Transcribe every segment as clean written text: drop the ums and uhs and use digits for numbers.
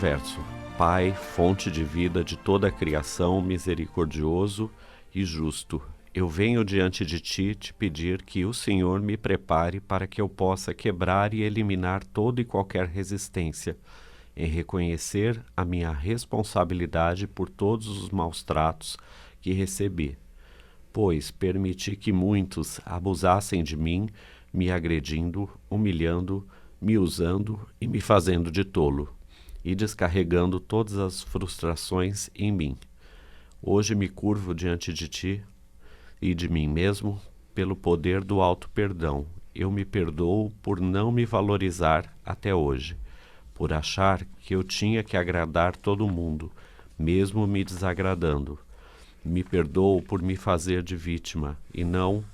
Universo, Pai, fonte de vida de toda a criação, misericordioso e justo, eu venho diante de Ti te pedir que o Senhor me prepare para que eu possa quebrar e eliminar toda e qualquer resistência, em reconhecer a minha responsabilidade por todos os maus tratos que recebi, pois permiti que muitos abusassem de mim, me agredindo, humilhando, me usando e me fazendo de tolo, e descarregando todas as frustrações em mim. Hoje me curvo diante de Ti e de mim mesmo pelo poder do auto-perdão. Eu me perdoo por não me valorizar até hoje, por achar que eu tinha que agradar todo mundo, mesmo me desagradando. Me perdoo por me fazer de vítima e não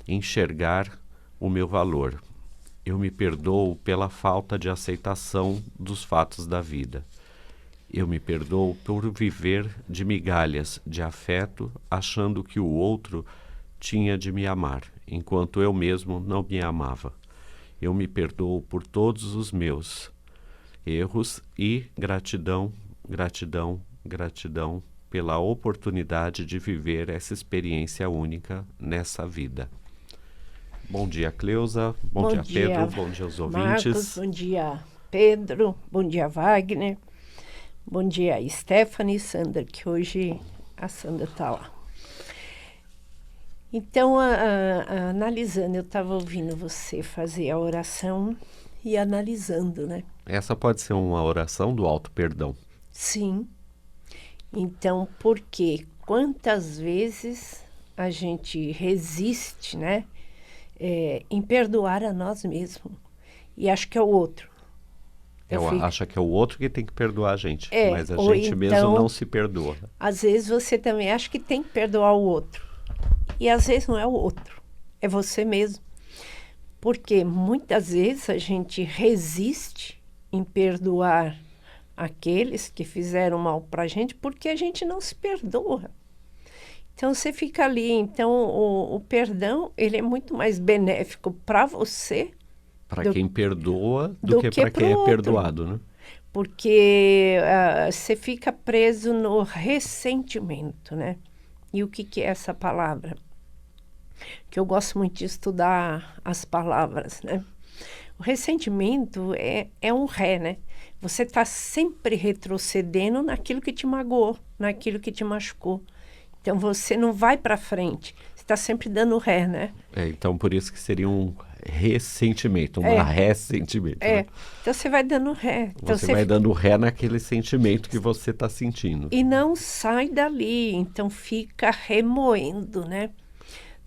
enxergar o meu valor. Eu me perdoo pela falta de aceitação dos fatos da vida. Eu me perdoo por viver de migalhas de afeto, achando que o outro tinha de me amar, enquanto eu mesmo não me amava. Eu me perdoo por todos os meus erros e gratidão, gratidão, gratidão pela oportunidade de viver essa experiência única nessa vida. Bom dia, Cleusa. Bom dia, Pedro. Bom dia aos ouvintes. Marcos, bom dia, Pedro. Bom dia, Wagner. Bom dia, Stephanie, Sandra, que hoje a Sandra está lá. Então, analisando, eu estava ouvindo você fazer a oração e analisando, né? Essa pode ser uma oração do auto-perdão. Sim. Então, porque quantas vezes a gente resiste, né? Em perdoar a nós mesmos. E acho que é o outro. Acha que é o outro que tem que perdoar a gente. Mas a ou gente então, mesmo não se perdoa. Às vezes você também acha que tem que perdoar o outro. E às vezes não é o outro. É você mesmo. Porque muitas vezes a gente resiste em perdoar aqueles que fizeram mal para a gente porque a gente não se perdoa. Então, você fica ali. Então, o perdão, ele é muito mais benéfico para você. Para quem perdoa do que para quem é perdoado, né? Porque você fica preso no ressentimento, né? E o que é essa palavra? Que eu gosto muito de estudar as palavras, né? O ressentimento é um ré, né? Você está sempre retrocedendo naquilo que te magoou, naquilo que te machucou. Então, você não vai para frente. Você está sempre dando ré, né? Então, por isso que seria um ressentimento, ressentimento. Né? Então, você vai dando ré. Então, você vai dando ré naquele sentimento que você está sentindo. E não sai dali. Então, fica remoendo, né?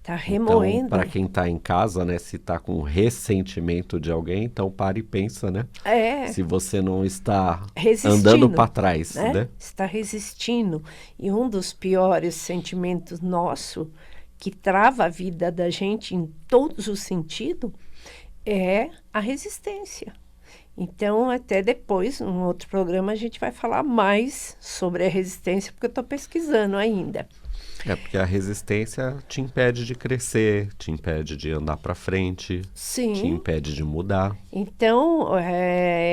Tá remoendo. Então, para quem está em casa, né? Se está com ressentimento de alguém, então para e pensa, né? Se você não está andando para trás, né? Está resistindo. E um dos piores sentimentos nosso, que trava a vida da gente em todos os sentidos, é a resistência. Então, até depois, num outro programa, a gente vai falar mais sobre a resistência, porque eu estou pesquisando ainda. Porque a resistência te impede de crescer, te impede de andar para frente, Sim. Te impede de mudar. Então,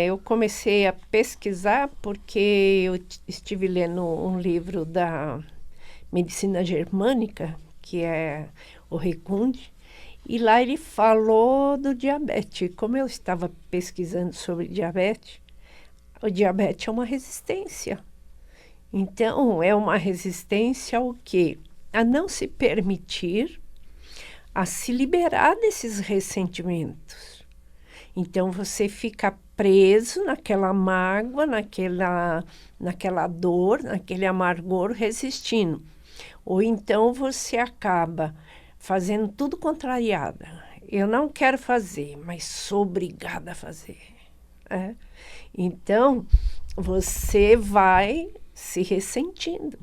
eu comecei a pesquisar porque eu estive lendo um livro da medicina germânica, que é o Recunde, e lá ele falou do diabetes. Como eu estava pesquisando sobre diabetes, o diabetes é uma resistência. Então, é uma resistência ao quê? A não se permitir, a se liberar desses ressentimentos. Então, você fica preso naquela mágoa, naquela dor, naquele amargor, resistindo. Ou então, você acaba fazendo tudo contrariada. Eu não quero fazer, mas sou obrigada a fazer. Então, você vai se ressentindo.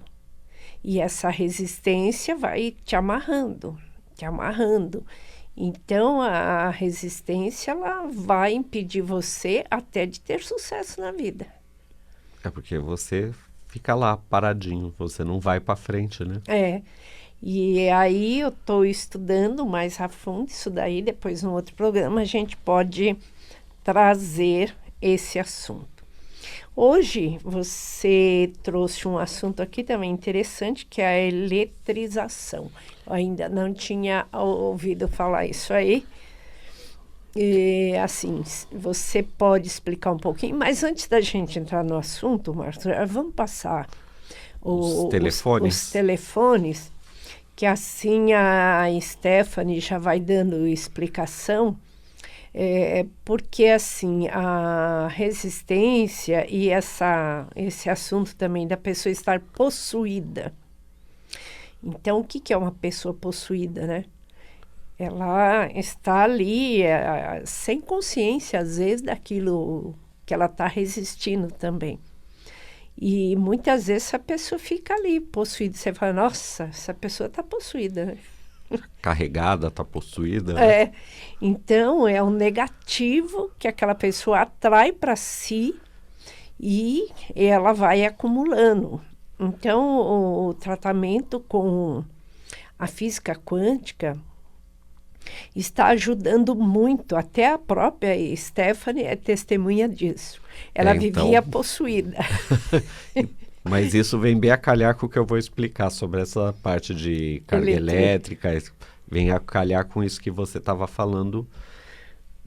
E essa resistência vai te amarrando, te amarrando. Então, a resistência ela vai impedir você até de ter sucesso na vida. Porque você fica lá paradinho, você não vai para frente, né? E aí eu estou estudando mais a fundo isso daí, depois no outro programa a gente pode trazer esse assunto. Hoje você trouxe um assunto aqui também interessante, que é a eletrização. Eu ainda não tinha ouvido falar isso aí. E, assim, você pode explicar um pouquinho, mas antes da gente entrar no assunto, Marcos, vamos passar Os telefones. os telefones, que assim a Stephanie já vai dando explicação, porque assim a resistência e esse assunto também da pessoa estar possuída. Então, o que é uma pessoa possuída, né? Ela está ali sem consciência, às vezes, daquilo que ela está resistindo também. E muitas vezes a pessoa fica ali possuída. Você fala, nossa, essa pessoa está possuída, né? Carregada, está possuída. Né? Então, é um negativo que aquela pessoa atrai para si e ela vai acumulando. Então, o tratamento com a física quântica está ajudando muito. Até a própria Stephanie é testemunha disso. Ela vivia possuída. Mas isso vem bem a calhar com o que eu vou explicar sobre essa parte de carga elétrica. Vem a calhar com isso que você estava falando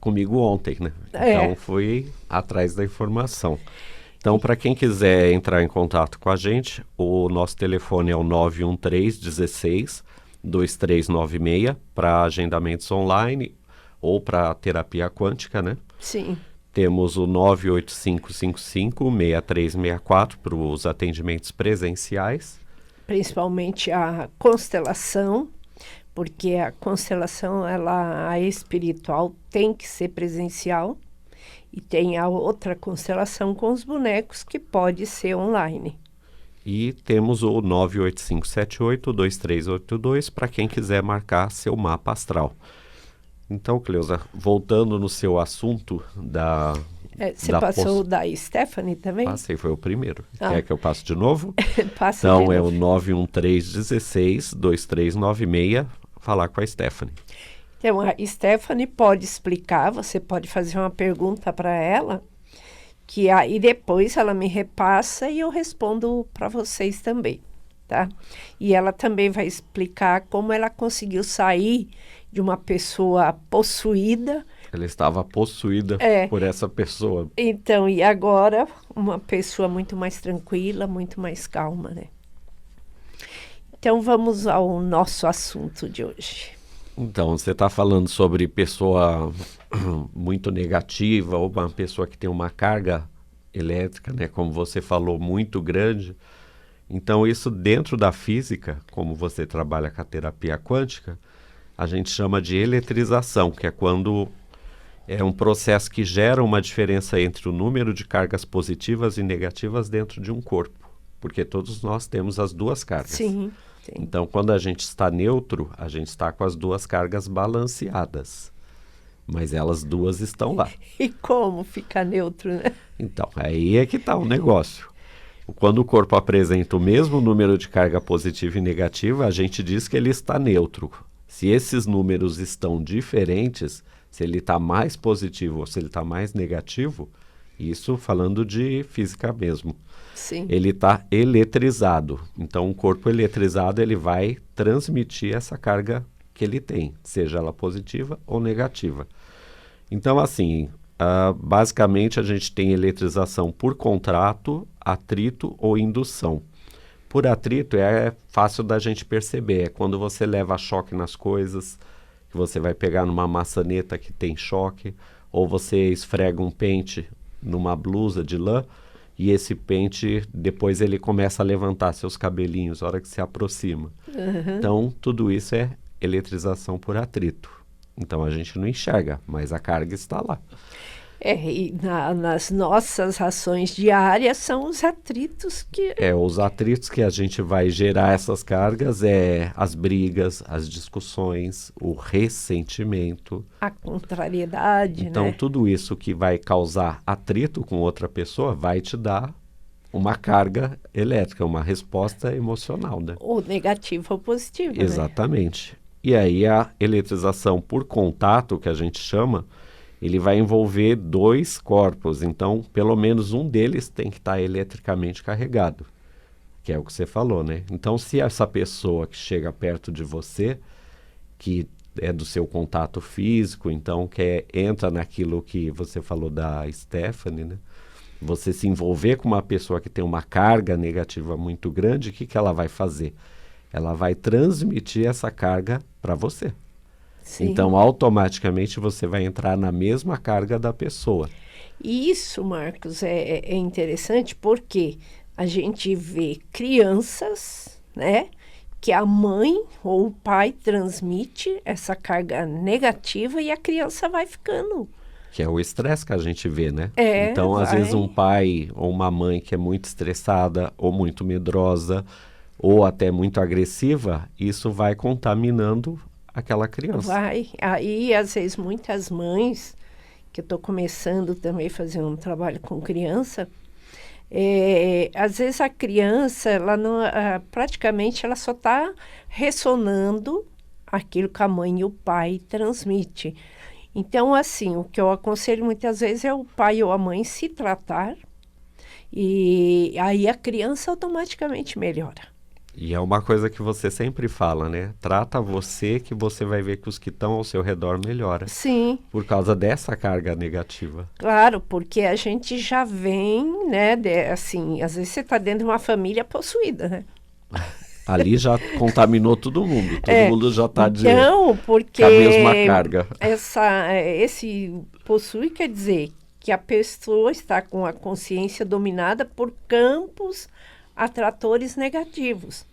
comigo ontem, né? Então, fui atrás da informação. Então, para quem quiser entrar em contato com a gente, o nosso telefone é o 913-16-2396 para agendamentos online ou para terapia quântica, né? Sim. Temos o 98555-6364 para os atendimentos presenciais. Principalmente a constelação, porque a constelação, a espiritual, tem que ser presencial. E tem a outra constelação com os bonecos, que pode ser online. E temos o 98578-2382 para quem quiser marcar seu mapa astral. Então, Cleusa, voltando no seu assunto da... Você passou da Stephanie também? Passei, foi o primeiro. Quer que eu passe de novo? Passa então, de é novo. o 913-16-2396, falar com a Stephanie. Então, a Stephanie pode explicar, você pode fazer uma pergunta para ela, que aí depois ela me repassa e eu respondo para vocês também, tá? E ela também vai explicar como ela conseguiu sair de uma pessoa possuída. Ela estava possuída por essa pessoa. Então, e agora uma pessoa muito mais tranquila, muito mais calma, né? Então, vamos ao nosso assunto de hoje. Então, você está falando sobre pessoa muito negativa ou uma pessoa que tem uma carga elétrica, né, como você falou, muito grande. Então, isso dentro da física, como você trabalha com a terapia quântica, a gente chama de eletrização, que é quando é um processo que gera uma diferença entre o número de cargas positivas e negativas dentro de um corpo, porque todos nós temos as duas cargas. Sim. Então, quando a gente está neutro, a gente está com as duas cargas balanceadas. Mas elas duas estão lá. E como ficar neutro, né? Então, aí é que está o negócio. Quando o corpo apresenta o mesmo número de carga positiva e negativa, a gente diz que ele está neutro. Se esses números estão diferentes, se ele está mais positivo ou se ele está mais negativo, isso falando de física mesmo. Sim. Ele está eletrizado. Então, um corpo eletrizado, ele vai transmitir essa carga que ele tem, seja ela positiva ou negativa. Então, assim, basicamente a gente tem eletrização por contrato, atrito ou indução. Por atrito é fácil da gente perceber, é quando você leva choque nas coisas, que você vai pegar numa maçaneta que tem choque, ou você esfrega um pente numa blusa de lã, e esse pente, depois ele começa a levantar seus cabelinhos na hora que se aproxima. Uhum. Então, tudo isso é eletrização por atrito. Então, a gente não enxerga, mas a carga está lá. E nas nossas ações diárias são os atritos que... Os atritos que a gente vai gerar essas cargas as brigas, as discussões, o ressentimento. A contrariedade, Então, né? tudo isso que vai causar atrito com outra pessoa vai te dar uma carga elétrica, uma resposta emocional, né? Ou negativa ou positiva, Exatamente. E aí a eletrização por contato, que a gente chama, ele vai envolver 2 corpos, então pelo menos um deles tem que estar eletricamente carregado, que é o que você falou, né? Então, se essa pessoa que chega perto de você, que é do seu contato físico, então entra naquilo que você falou da Stephanie, né? Você se envolver com uma pessoa que tem uma carga negativa muito grande, o que que ela vai fazer? Ela vai transmitir essa carga para você. Sim. Então, automaticamente, você vai entrar na mesma carga da pessoa. E isso, Marcos, é interessante porque a gente vê crianças, né, que a mãe ou o pai transmite essa carga negativa e a criança vai ficando. Que é o estresse que a gente vê, né? É, então, às vai. vezes, um pai ou uma mãe que é muito estressada ou muito medrosa ou até muito agressiva, isso vai contaminando aquela criança. Vai. Aí, às vezes, muitas mães, que eu estou começando também a fazer um trabalho com criança, às vezes a criança, ela não, praticamente, ela só está ressonando aquilo que a mãe e o pai transmitem. Então, assim, o que eu aconselho muitas vezes é o pai ou a mãe se tratar e aí a criança automaticamente melhora. E é uma coisa que você sempre fala, né? Trata você que você vai ver que os que estão ao seu redor melhoram. Sim. Por causa dessa carga negativa. Claro, porque a gente já vem, né, assim, às vezes você está dentro de uma família possuída, né? Ali já contaminou todo mundo. Todo mundo já está então, porque com a mesma carga. Esse possui quer dizer que a pessoa está com a consciência dominada por campos atratores negativos,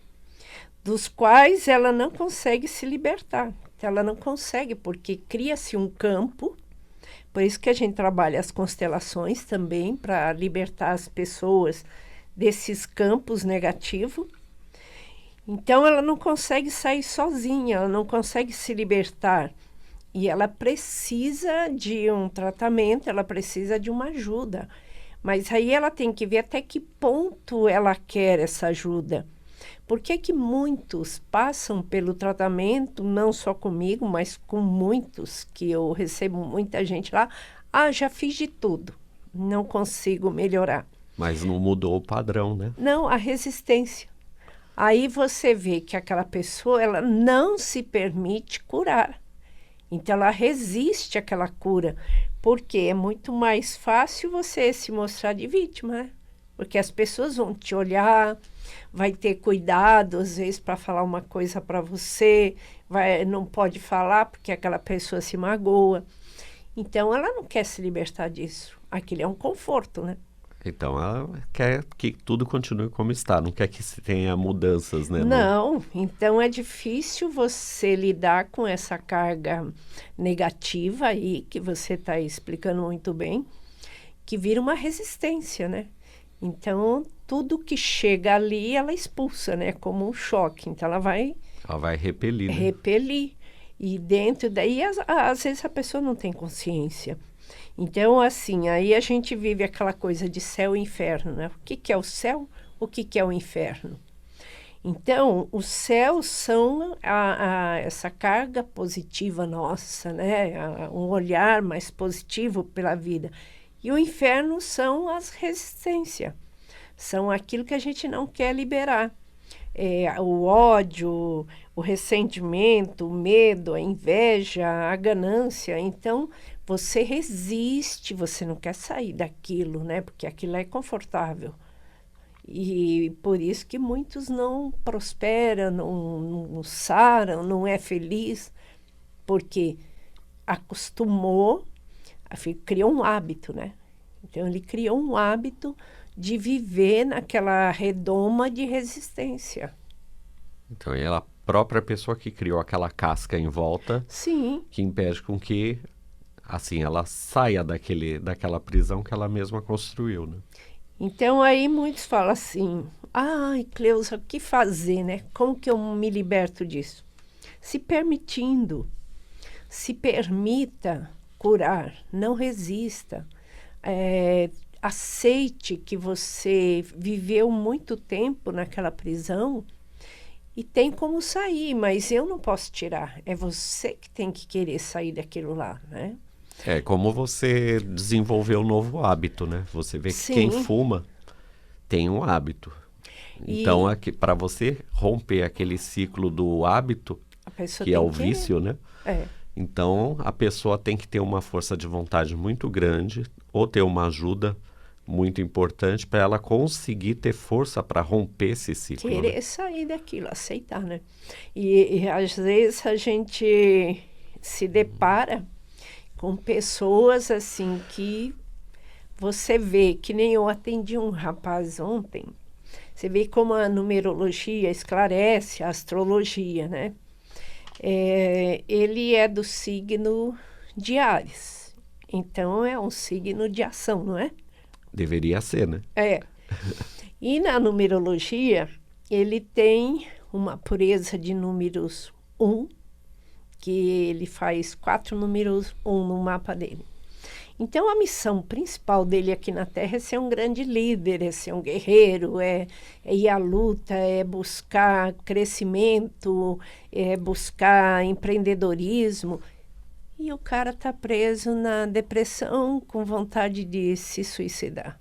dos quais ela não consegue se libertar. Ela não consegue, porque cria-se um campo. Por isso que a gente trabalha as constelações também, para libertar as pessoas desses campos negativos. Então, ela não consegue sair sozinha, ela não consegue se libertar. E ela precisa de um tratamento, ela precisa de uma ajuda. Mas aí ela tem que ver até que ponto ela quer essa ajuda. Por que que muitos passam pelo tratamento, não só comigo, mas com muitos, que eu recebo muita gente lá, já fiz de tudo, não consigo melhorar. Mas não mudou o padrão, né? Não, a resistência. Aí você vê que aquela pessoa, ela não se permite curar. Então, ela resiste àquela cura, porque é muito mais fácil você se mostrar de vítima, né? Porque as pessoas vão te olhar, vai ter cuidado, às vezes, para falar uma coisa para você, não pode falar porque aquela pessoa se magoa. Então, ela não quer se libertar disso. Aquilo é um conforto, né? Então, ela quer que tudo continue como está, não quer que se tenha mudanças, né? Não, então é difícil você lidar com essa carga negativa aí, que você está explicando muito bem, que vira uma resistência, né? Então, tudo que chega ali, ela expulsa, né? Como um choque. Então, ela vai repelir, né? Repelir. E dentro daí, às vezes, a pessoa não tem consciência. Então, assim, aí a gente vive aquela coisa de céu e inferno, né? O que é o céu? O que é o inferno? Então, os céus são essa carga positiva nossa, né? Um olhar mais positivo pela vida. E o inferno são as resistências. São aquilo que a gente não quer liberar. O ódio, o ressentimento, o medo, a inveja, a ganância. Então, você resiste, você não quer sair daquilo, né? Porque aquilo é confortável. E por isso que muitos não prosperam, não saram, não é feliz, porque acostumou, criou um hábito, né? Então, ele criou um hábito de viver naquela redoma de resistência. Então, ela, a própria pessoa que criou aquela casca em volta, sim, que impede com que, assim, ela saia daquela prisão que ela mesma construiu, né? Então, aí muitos falam assim, ai, Cleusa, o que fazer, né? Como que eu me liberto disso? Se permitindo, se permita curar, não resista. Aceite que você viveu muito tempo naquela prisão e tem como sair, mas eu não posso tirar. É você que tem que querer sair daquilo lá, né? É como você desenvolver um novo hábito, né? Você vê que quem Sim, fuma tem um hábito. Então, e para você romper aquele ciclo do hábito, a pessoa que é tem o que... vício, né? É, Então, a pessoa tem que ter uma força de vontade muito grande ou ter uma ajuda muito importante para ela conseguir ter força para romper esse ciclo, né? querer sair daquilo, aceitar, né? E às vezes a gente se depara com pessoas assim que você vê, que nem eu atendi um rapaz ontem, você vê como a numerologia esclarece a astrologia, né? Ele é do signo de Áries, então é um signo de ação, não é? Deveria ser, né? É. E na numerologia, ele tem uma pureza de números um, que ele faz 4 números um no mapa dele. Então, a missão principal dele aqui na Terra é ser um grande líder, é ser um guerreiro, é ir à luta, é buscar crescimento, é buscar empreendedorismo. E o cara está preso na depressão, com vontade de se suicidar.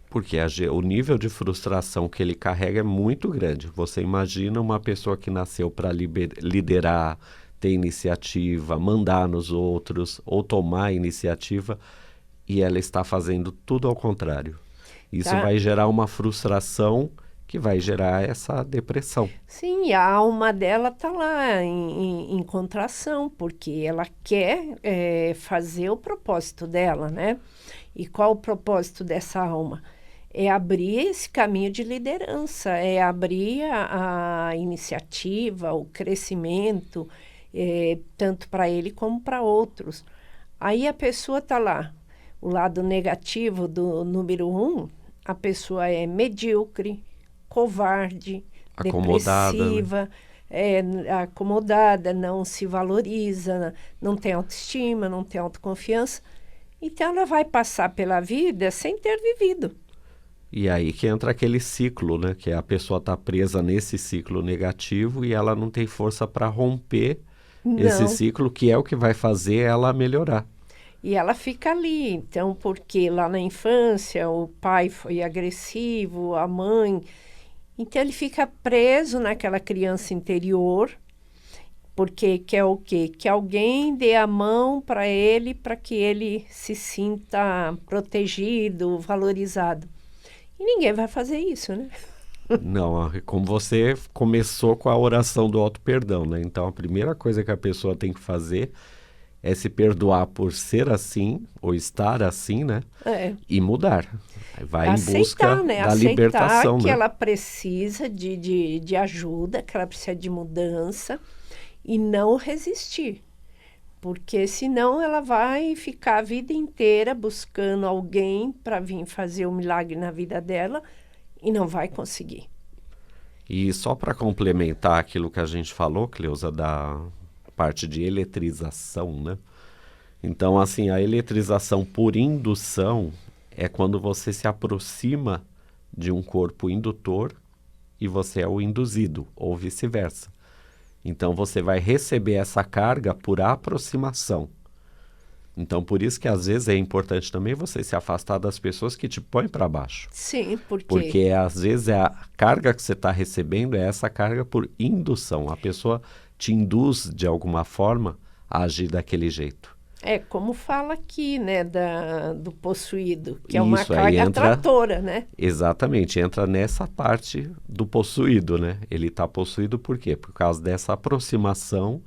Porque o nível de frustração que ele carrega é muito grande. Você imagina uma pessoa que nasceu para liderar, ter iniciativa, mandar nos outros ou tomar iniciativa e ela está fazendo tudo ao contrário. Isso Tá? vai gerar uma frustração que vai gerar essa depressão. Sim, a alma dela está lá em contração, porque ela quer fazer o propósito dela, né? E qual o propósito dessa alma? É abrir esse caminho de liderança, é abrir a iniciativa, o crescimento, tanto para ele como para outros. Aí a pessoa está lá, o lado negativo do número um, a pessoa é medíocre, covarde, Acomodada, né? depressiva, acomodada, não se valoriza, não tem autoestima, não tem autoconfiança. Então ela vai passar pela vida sem ter vivido. E aí que entra aquele ciclo, né? Que a pessoa está presa nesse ciclo negativo e ela não tem força para romper esse Não. ciclo, que é o que vai fazer ela melhorar. E ela fica ali. Então, porque lá na infância o pai foi agressivo, a mãe. Então ele fica preso naquela criança interior, porque quer o quê? Que alguém dê a mão para que ele se sinta protegido, valorizado. E ninguém vai fazer isso, né? Não, como você começou com a oração do auto-perdão, né? Então a primeira coisa que a pessoa tem que fazer é se perdoar por ser assim ou estar assim, né? É. E mudar. Vai em busca Aceitar, né? da Aceitar libertação, que né? ela precisa de ajuda, que ela precisa de mudança e não resistir. Porque senão ela vai ficar a vida inteira buscando alguém para vir fazer um milagre na vida dela e não vai conseguir. E só para complementar aquilo que a gente falou, Cleusa, da parte de eletrização, né? Então, assim, a eletrização por indução é quando você se aproxima de um corpo indutor e você é o induzido, ou vice-versa. Então, você vai receber essa carga por aproximação. Então, por isso que às vezes é importante também você se afastar das pessoas que te põem para baixo. Sim, Porque às vezes a carga que você está recebendo é essa carga por indução. A pessoa te induz de alguma forma a agir daquele jeito. como fala aqui, né, do possuído, que é uma Isso aí carga entra, atratora, né? exatamente, entra nessa parte do possuído, né? Ele está possuído por quê? Por causa dessa aproximação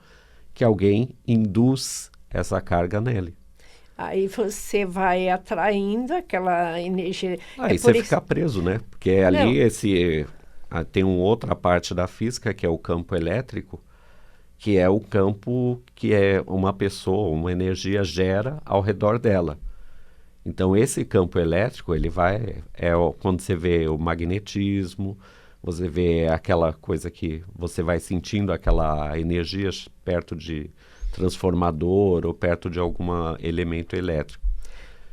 que alguém induz essa carga nele. Aí você vai atraindo aquela energia. É Aí por você isso. fica preso, né? Porque Não, ali tem uma outra parte da física que é o campo elétrico, que é o campo que é uma pessoa, uma energia gera ao redor dela. Então esse campo elétrico, ele vai, quando você vê o magnetismo, você vê aquela coisa que você vai sentindo aquela energia perto de transformador ou perto de algum elemento elétrico.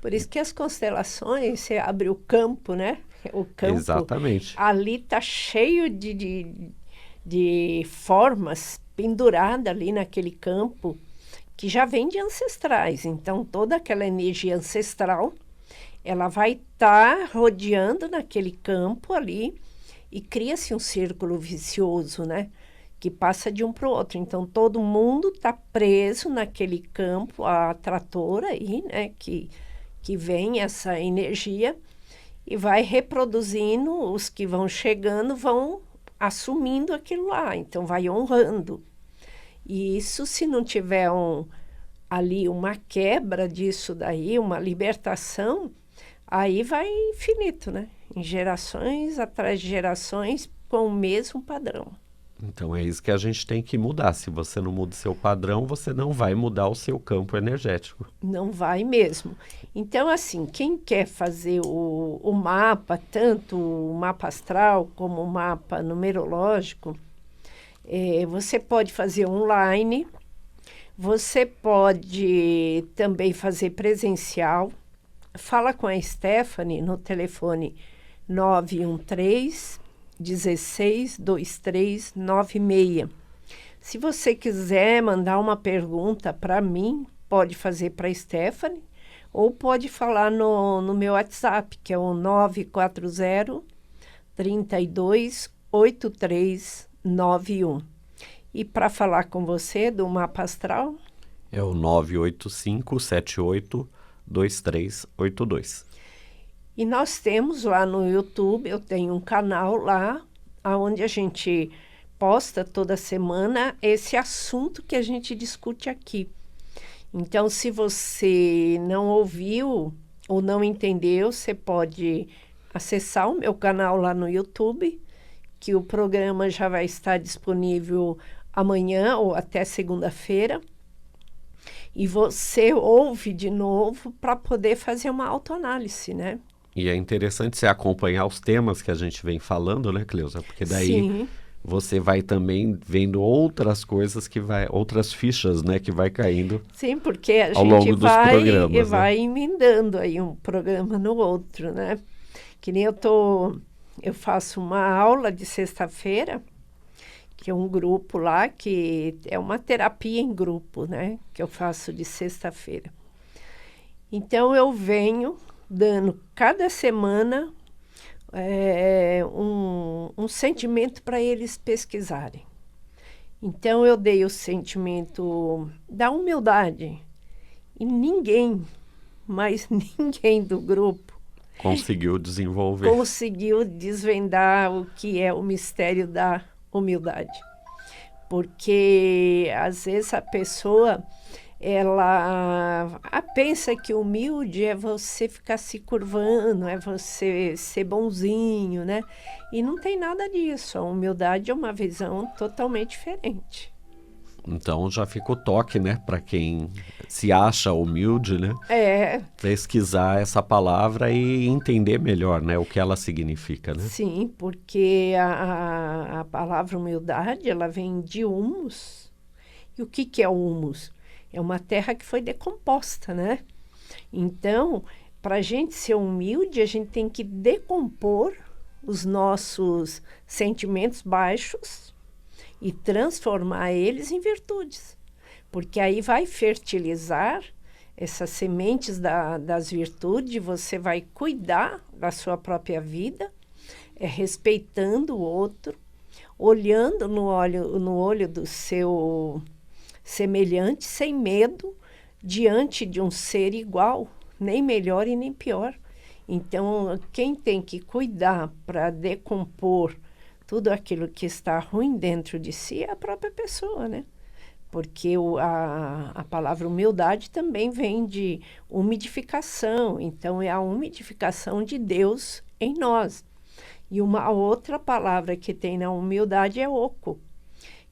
por isso que as constelações, você abre o campo, né? O campo Exatamente. ali tá cheio de formas penduradas ali naquele campo que já vem de ancestrais. Então, toda aquela energia ancestral, ela vai estar rodeando naquele campo ali e cria-se um círculo vicioso, né? Que passa de um para o outro. Então, todo mundo está preso naquele campo atrator aí, né? Que vem essa energia e vai reproduzindo, os que vão chegando vão assumindo aquilo lá, então vai honrando. E isso, se não tiver ali uma quebra disso daí, uma libertação, aí vai infinito, né? Em gerações atrás de gerações com o mesmo padrão. Então é isso que a gente tem que mudar. Se você não muda o seu padrão, você não vai mudar o seu campo energético. Não vai mesmo. Então, assim, quem quer fazer o mapa, tanto o mapa astral como o mapa numerológico, você pode fazer online, você pode também fazer presencial. Fala com a Stephanie no telefone 913 16 23 96. Se você quiser mandar uma pergunta para mim, pode fazer para a Stephanie ou pode falar no meu WhatsApp, que é o 940 32 83 91. E para falar com você do mapa astral? É o 985782382. E nós temos lá no YouTube, eu tenho um canal lá, onde a gente posta toda semana esse assunto que a gente discute aqui. Então, se você não ouviu ou não entendeu, você pode acessar o meu canal lá no YouTube, que o programa já vai estar disponível amanhã ou até segunda-feira. E você ouve de novo para poder fazer uma autoanálise, né? E é interessante você acompanhar os temas que a gente vem falando, né, Cleusa? Porque daí Sim. Você vai também vendo outras coisas outras fichas, né, que vai caindo. Sim, porque a ao gente longo dos programas, né? vai emendando aí um programa no outro, né? Que nem eu faço uma aula de sexta-feira, que é um grupo lá, que é uma terapia em grupo, né? Que eu faço de sexta-feira. Então, eu venho dando cada semana um sentimento para eles pesquisarem. Então, eu dei o sentimento da humildade. E ninguém, mas ninguém do grupo conseguiu desenvolver. Conseguiu desvendar o que é o mistério da humildade. Porque, às vezes, a pessoa ela pensa que humilde é você ficar se curvando, é você ser bonzinho, né? E não tem nada disso. A humildade é uma visão totalmente diferente. Então já fica o toque, né? Para quem se acha humilde, né? Pesquisar essa palavra e entender melhor, né? O que ela significa, né? Sim, porque a palavra humildade, ela vem de humus. E o que é o humus? É uma terra que foi decomposta, né? Então, para a gente ser humilde, a gente tem que decompor os nossos sentimentos baixos e transformar eles em virtudes. Porque aí vai fertilizar essas sementes das virtudes, você vai cuidar da sua própria vida, respeitando o outro, olhando no olho do seu semelhante, sem medo, diante de um ser igual, nem melhor e nem pior. Então, quem tem que cuidar para decompor tudo aquilo que está ruim dentro de si é a própria pessoa, né? Porque a palavra humildade também vem de umidificação, então é a umidificação de Deus em nós. E uma outra palavra que tem na humildade é oco.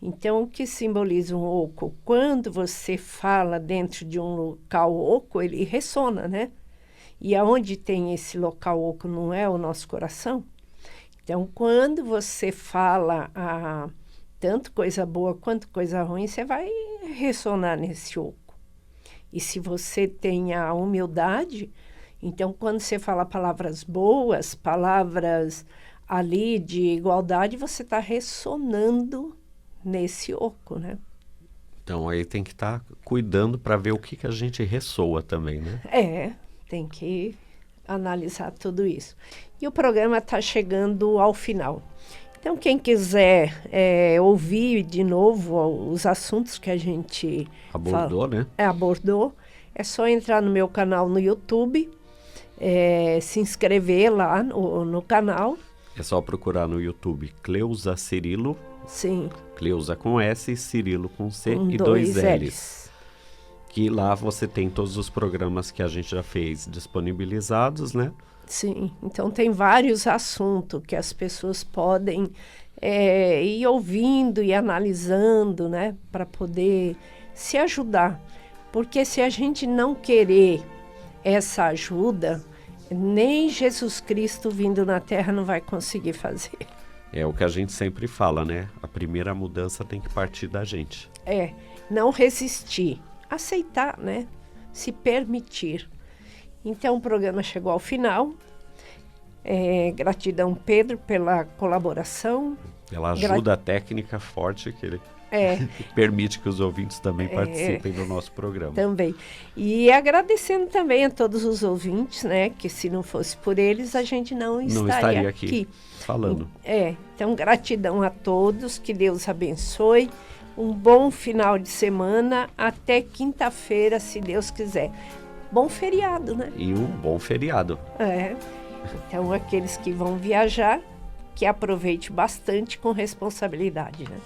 Então, o que simboliza um oco? Quando você fala dentro de um local oco, ele ressona, né? E aonde tem esse local oco não é o nosso coração? Então, quando você fala tanto coisa boa quanto coisa ruim, você vai ressonar nesse oco. E se você tem a humildade, então, quando você fala palavras boas, palavras ali de igualdade, você está ressonando nesse oco, né? Então aí tem que estar cuidando para ver o que que a gente ressoa também, né? Tem que analisar tudo isso. E o programa está chegando ao final. Então, quem quiser ouvir de novo os assuntos que a gente Abordou, né? Abordou, é só entrar no meu canal no YouTube, se inscrever lá no canal. É só procurar no YouTube Cleusa Cirilo. Sim. Cleusa com S e Cirilo com C Com e 2 L's. Que lá você tem todos os programas que a gente já fez disponibilizados, né? Sim, então tem vários assuntos que as pessoas podem ir ouvindo e analisando, né? Para poder se ajudar. Porque se a gente não querer essa ajuda, nem Jesus Cristo vindo na Terra não vai conseguir fazer. É o que a gente sempre fala, né? A primeira mudança tem que partir da gente. Não resistir, aceitar, né? Se permitir. Então o programa chegou ao final. Gratidão, Pedro, pela colaboração. Pela ajuda técnica forte que ele permite que os ouvintes também participem do nosso programa. Também. E agradecendo também a todos os ouvintes, né? Que se não fosse por eles, a gente não estaria aqui falando. Então, gratidão a todos, que Deus abençoe. Um bom final de semana, até quinta-feira, se Deus quiser. Bom feriado, né? E um bom feriado. Então, aqueles que vão viajar, que aproveite bastante com responsabilidade, né?